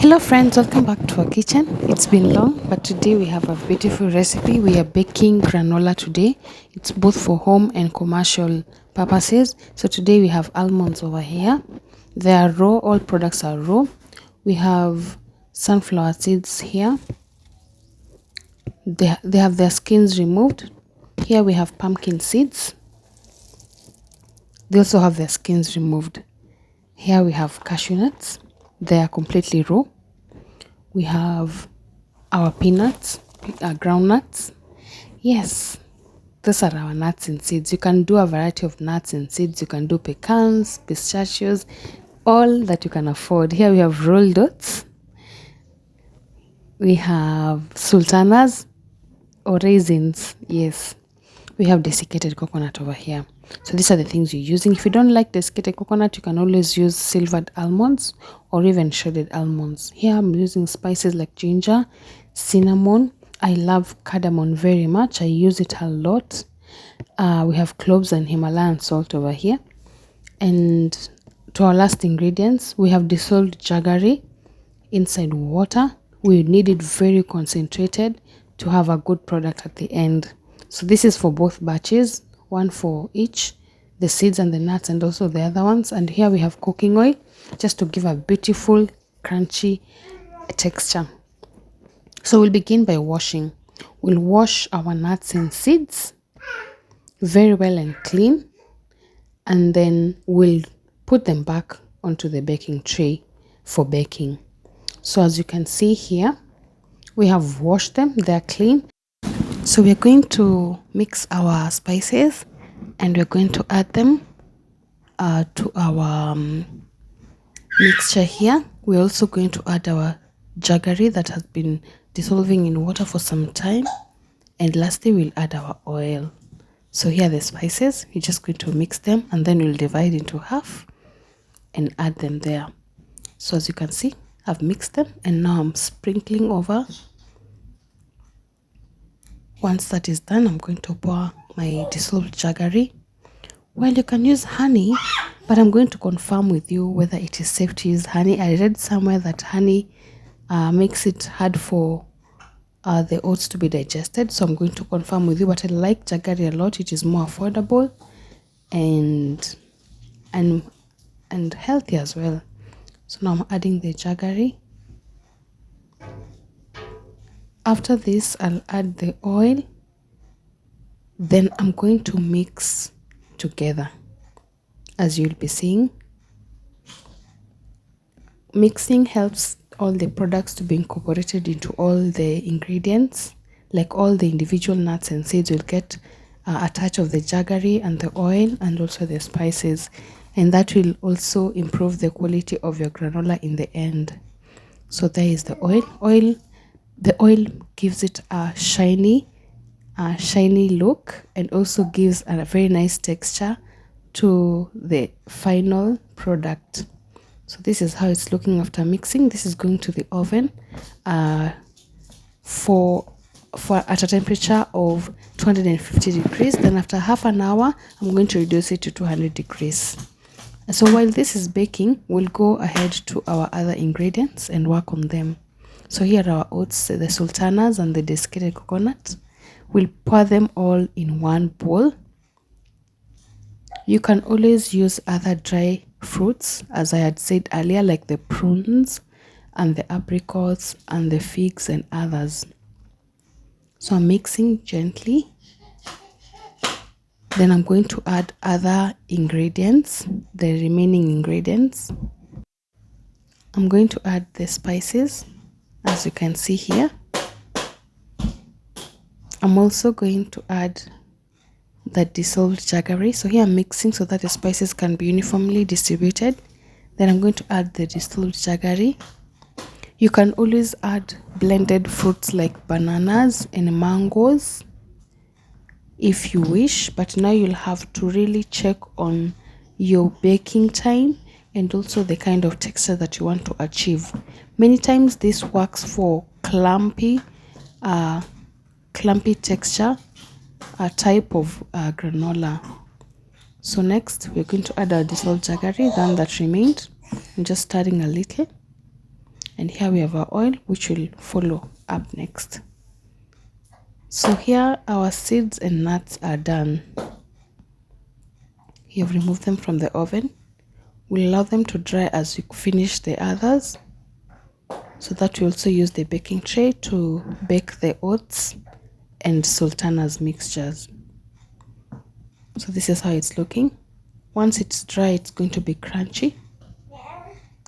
Hello friends, welcome back to our kitchen. It's been long, but today we have a beautiful recipe. We are baking granola today. It's both for home and commercial purposes. So today we have almonds over here. They are raw, all products are raw. We have sunflower seeds here. They have their skins removed. Here we have pumpkin seeds. They also have their skins removed. Here we have cashew nuts. They are completely raw. We have our peanuts, ground nuts. Yes, those are our nuts and seeds. You can do a variety of nuts and seeds. You can do pecans, pistachios, all that you can afford. Here we have rolled oats. We have sultanas or raisins. Yes, we have desiccated coconut over here. So these are the things you're using. If you don't like desiccated coconut, you can always use silvered almonds or even shredded almonds. Here I'm using spices like ginger, cinnamon. I love cardamom very much. I use it a lot. We have cloves and Himalayan salt over here. And to our last ingredients, we have dissolved jaggery inside water. We need it very concentrated to have a good product at the end. So this is for both batches, one for each, the seeds and the nuts and also the other ones. And here we have cooking oil just to give a beautiful crunchy texture. So we'll begin by washing. We'll wash our nuts and seeds very well and clean, and then we'll put them back onto the baking tray for baking. So as you can see here, we have washed them, they're clean. So we're going to mix our spices and we're going to add them to our mixture here. We're also going to add our jaggery that has been dissolving in water for some time. And lastly, we'll add our oil. So here are the spices. We're just going to mix them and then we'll divide into half and add them there. So as you can see, I've mixed them and now I'm sprinkling over. Once that is done, I'm going to pour my dissolved jaggery. Well, you can use honey, but I'm going to confirm with you whether it is safe to use honey. I read somewhere that honey makes it hard for the oats to be digested, so I'm going to confirm with you. But I like jaggery a lot. It is more affordable and healthy as well. So now I'm adding the jaggery. After this, I'll add the oil. Then I'm going to mix together. As you'll be seeing, mixing helps all the products to be incorporated into all the ingredients. Like all the individual nuts and seeds will get a touch of the jaggery and the oil and also the spices. And that will also improve the quality of your granola in the end. So there is the oil. The oil gives it a shiny look and also gives a very nice texture to the final product. So this is how it's looking after mixing. This is going to the oven for at a temperature of 250 degrees. Then after half an hour, I'm going to reduce it to 200 degrees. So while this is baking, we'll go ahead to our other ingredients and work on them. So here are our oats, the sultanas and the desiccated coconut. We'll pour them all in one bowl. You can always use other dry fruits, as I had said earlier, like the prunes and the apricots and the figs and others. So I'm mixing gently. Then I'm going to add other ingredients, the remaining ingredients. I'm going to add the spices, as you can see here. I'm also going to add the dissolved jaggery. So here I'm mixing so that the spices can be uniformly distributed. Then I'm going to add the dissolved jaggery. You can always add blended fruits like bananas and mangoes if you wish, but now you'll have to really check on your baking time and also the kind of texture that you want to achieve. Many times this works for clumpy texture, a type of granola. So next we're going to add our dissolved jaggery, then that remained. I'm just stirring a little And here we have our oil, which will follow up next. So here our seeds and nuts are done. You have removed them from the oven. We'll allow them to dry as we finish the others, so that we also use the baking tray to bake the oats and sultanas mixtures. So this is how it's looking. Once it's dry, it's going to be crunchy.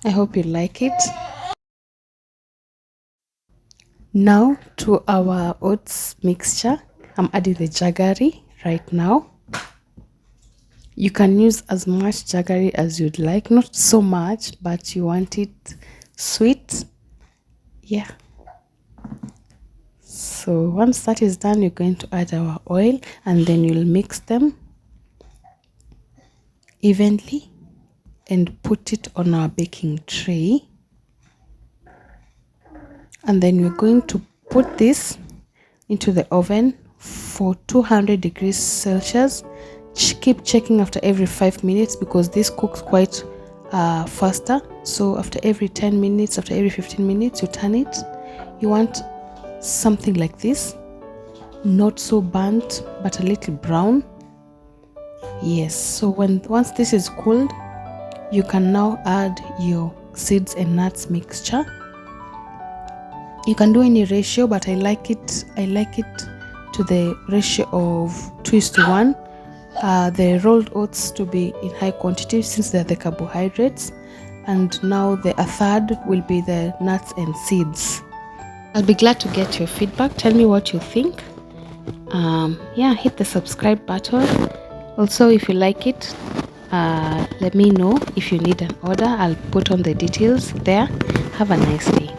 I hope you like it. Now to our oats mixture, I'm adding the jaggery right now. You can use as much jaggery as you'd like, not so much, but you want it sweet. Yeah. So once that is done, you're going to add our oil, and then you'll mix them evenly and put it on our baking tray. And then we're going to put this into the oven for 200 degrees Celsius. Keep checking after every 5 minutes, because this cooks quite faster. So after every 10 minutes, after every 15 minutes, you turn it. You want something like this, not so burnt but a little brown. Yes, so once this is cooled, you can now add your seeds and nuts mixture. You can do any ratio, but I like it to the ratio of 2:1. The rolled oats to be in high quantity, since they're the carbohydrates, and now a third will be the nuts and seeds. I'll be glad to get your feedback. Tell me what you think. Yeah, hit the subscribe button. Also, if you like it, let me know. If you need an order, I'll put on the details there. Have a nice day.